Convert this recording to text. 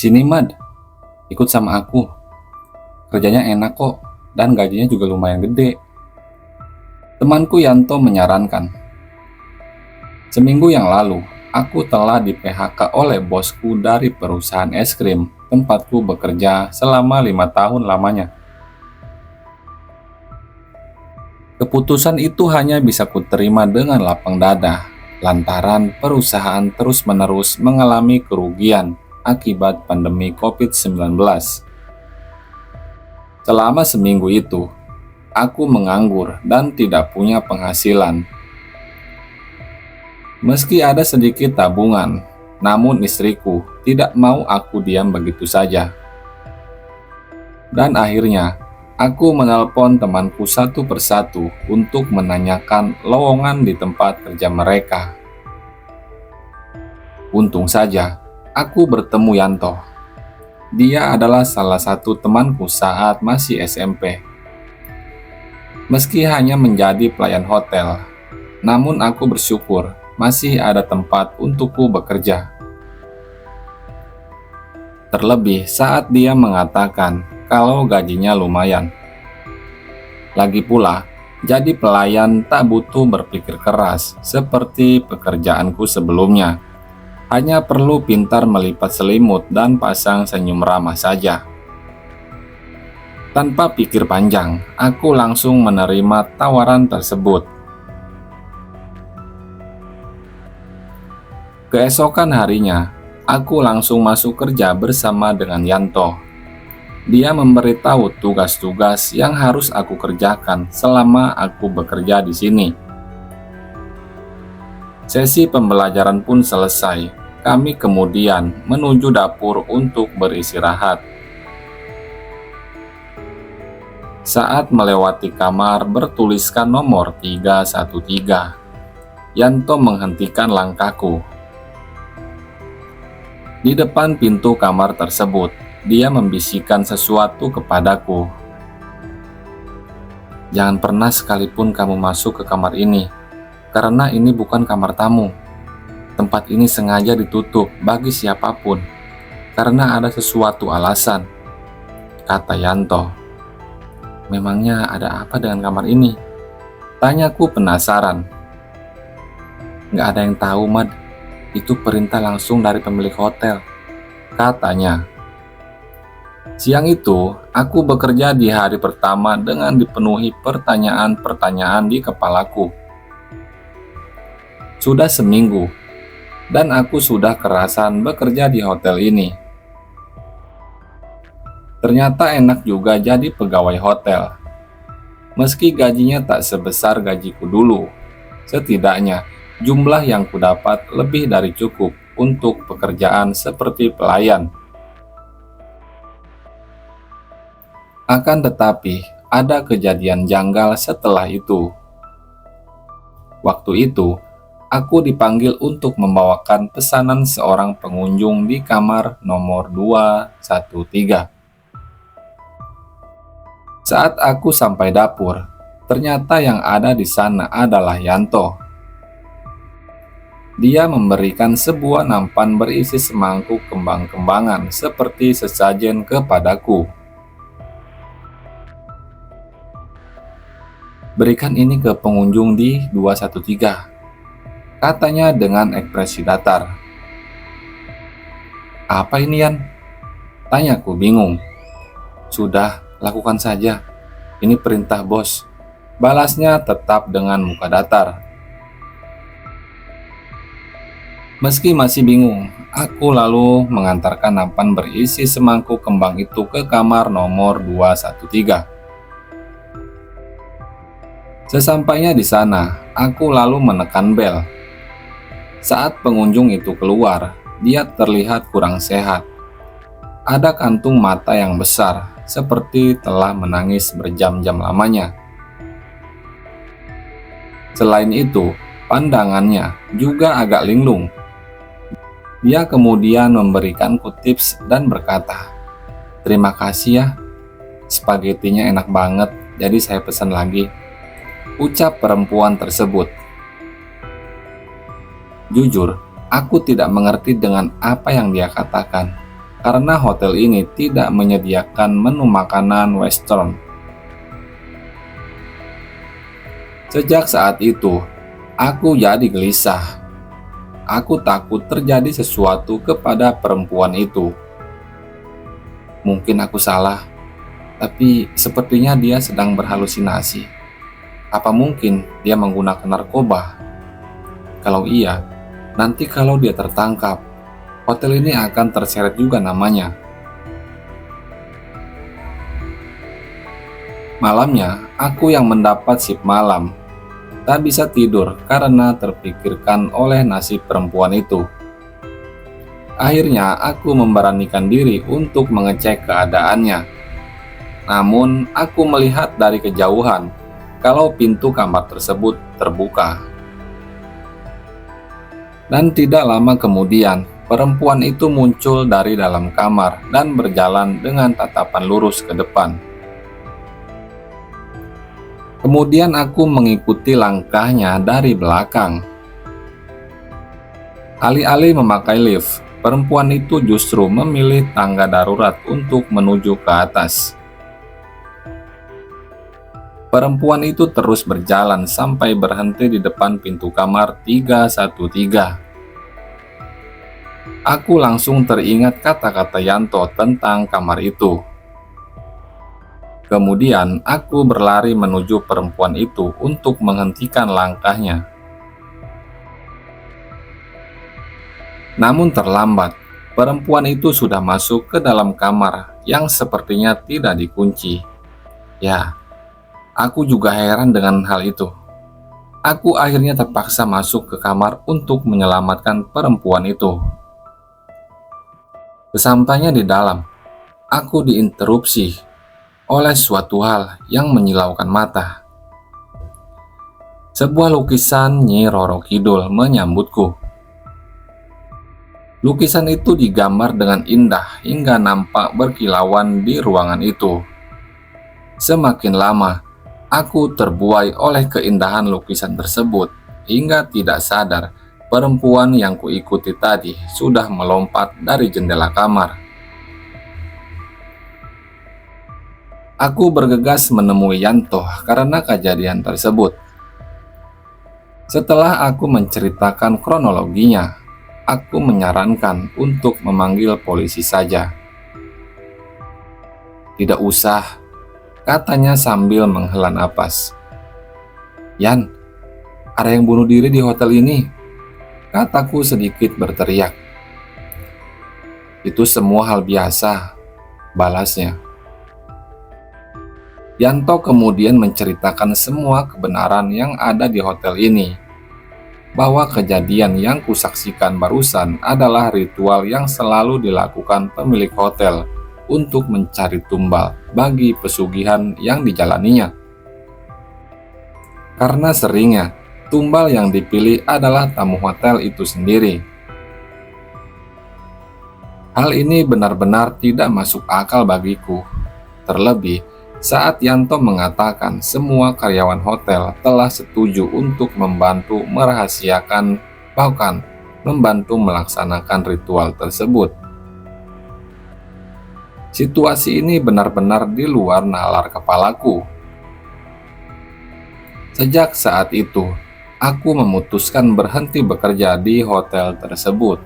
"Sini Mad, ikut sama aku. Kerjanya enak kok, dan gajinya juga lumayan gede." Temanku Yanto menyarankan. Seminggu yang lalu, aku telah di-PHK oleh bosku dari perusahaan es krim tempatku bekerja selama 5 tahun lamanya. Keputusan itu hanya bisa kuterima dengan lapang dada, lantaran perusahaan terus-menerus mengalami kerugian akibat pandemi COVID-19. Selama seminggu itu, aku menganggur dan tidak punya penghasilan. Meski ada sedikit tabungan, namun istriku tidak mau aku diam begitu saja. Dan akhirnya, aku menelpon temanku satu persatu untuk menanyakan lowongan di tempat kerja mereka. Untung saja, aku bertemu Yanto. Dia adalah salah satu temanku saat masih SMP. Meski hanya menjadi pelayan hotel, namun aku bersyukur masih ada tempat untukku bekerja. Terlebih saat dia mengatakan kalau gajinya lumayan. Lagi pula, jadi pelayan tak butuh berpikir keras seperti pekerjaanku sebelumnya. Hanya perlu pintar melipat selimut dan pasang senyum ramah saja. Tanpa pikir panjang, aku langsung menerima tawaran tersebut. Keesokan harinya, aku langsung masuk kerja bersama dengan Yanto. Dia memberitahu tugas-tugas yang harus aku kerjakan selama aku bekerja di sini. Sesi pembelajaran pun selesai. Kami kemudian menuju dapur untuk beristirahat. Saat melewati kamar bertuliskan nomor 313, Yanto menghentikan langkahku. Di depan pintu kamar tersebut, dia membisikkan sesuatu kepadaku. "Jangan pernah sekalipun kamu masuk ke kamar ini, karena ini bukan kamar tamu. Tempat ini sengaja ditutup bagi siapapun, karena ada sesuatu alasan," kata Yanto. "Memangnya ada apa dengan kamar ini?" tanyaku penasaran. "Nggak ada yang tahu, Mad. Itu perintah langsung dari pemilik hotel," katanya. Siang itu, aku bekerja di hari pertama dengan dipenuhi pertanyaan-pertanyaan di kepalaku. Sudah seminggu, dan aku sudah kerasan bekerja di hotel ini. Ternyata enak juga jadi pegawai hotel. Meski gajinya tak sebesar gajiku dulu, setidaknya jumlah yang kudapat lebih dari cukup untuk pekerjaan seperti pelayan. Akan tetapi, ada kejadian janggal setelah itu. Waktu itu, aku dipanggil untuk membawakan pesanan seorang pengunjung di kamar nomor 213. Saat aku sampai dapur, ternyata yang ada di sana adalah Yanto. Dia memberikan sebuah nampan berisi semangkuk kembang-kembangan seperti sesajen kepadaku. "Berikan ini ke pengunjung di 213, katanya dengan ekspresi datar. "Apa ini, Yan?" tanyaku bingung. "Sudah, lakukan saja. Ini perintah bos," balasnya tetap dengan muka datar. Meski masih bingung, aku lalu mengantarkan nampan berisi semangkuk kembang itu ke kamar nomor 213. Sesampainya di sana, aku lalu menekan bel. Saat pengunjung itu keluar, dia terlihat kurang sehat. Ada kantung mata yang besar, seperti telah menangis berjam-jam lamanya. Selain itu, pandangannya juga agak linglung. Dia kemudian memberikanku tips dan berkata, "Terima kasih ya, spagettinya enak banget, jadi saya pesan lagi," ucap perempuan tersebut. Jujur, aku tidak mengerti dengan apa yang dia katakan. karena hotel ini tidak menyediakan menu makanan Western. Sejak saat itu, aku jadi gelisah. Aku takut terjadi sesuatu kepada perempuan itu. Mungkin aku salah, tapi sepertinya dia sedang berhalusinasi. Apa mungkin dia menggunakan narkoba? Kalau iya, nanti kalau dia tertangkap, hotel ini akan terseret juga namanya. Malamnya, aku yang mendapat shift malam. Tak bisa tidur karena terpikirkan oleh nasib perempuan itu. Akhirnya, aku memberanikan diri untuk mengecek keadaannya. Namun, aku melihat dari kejauhan kalau pintu kamar tersebut terbuka. Dan tidak lama kemudian, perempuan itu muncul dari dalam kamar dan berjalan dengan tatapan lurus ke depan. Kemudian aku mengikuti langkahnya dari belakang. Alih-alih memakai lift, perempuan itu justru memilih tangga darurat untuk menuju ke atas. Perempuan itu terus berjalan sampai berhenti di depan pintu kamar 313. Aku langsung teringat kata-kata Yanto tentang kamar itu. Kemudian aku berlari menuju perempuan itu untuk menghentikan langkahnya. Namun terlambat, perempuan itu sudah masuk ke dalam kamar yang sepertinya tidak dikunci. Ya, aku juga heran dengan hal itu. Aku akhirnya terpaksa masuk ke kamar untuk menyelamatkan perempuan itu. Sesampainya di dalam, aku diinterupsi oleh suatu hal yang menyilaukan mata. Sebuah lukisan Nyi Roro Kidul menyambutku. Lukisan itu digambar dengan indah hingga nampak berkilauan di ruangan itu. Semakin lama, aku terbuai oleh keindahan lukisan tersebut hingga tidak sadar perempuan yang kuikuti tadi sudah melompat dari jendela kamar. Aku bergegas menemui Yanto karena kejadian tersebut. Setelah aku menceritakan kronologinya, aku menyarankan untuk memanggil polisi saja. Tidak usah, katanya sambil menghela napas. Yan, ada yang bunuh diri di hotel ini, kataku sedikit berteriak. Itu semua hal biasa, balasnya. Yanto kemudian menceritakan semua kebenaran yang ada di hotel ini, bahwa kejadian yang kusaksikan barusan adalah ritual yang selalu dilakukan pemilik hotel untuk mencari tumbal bagi pesugihan yang dijalaninya. Karena seringnya, tumbal yang dipilih adalah tamu hotel itu sendiri. Hal ini benar-benar tidak masuk akal bagiku, terlebih saat Yanto mengatakan semua karyawan hotel telah setuju untuk membantu merahasiakan bahkan membantu melaksanakan ritual tersebut. Situasi ini benar-benar di luar nalar kepalaku. Sejak saat itu, aku memutuskan berhenti bekerja di hotel tersebut.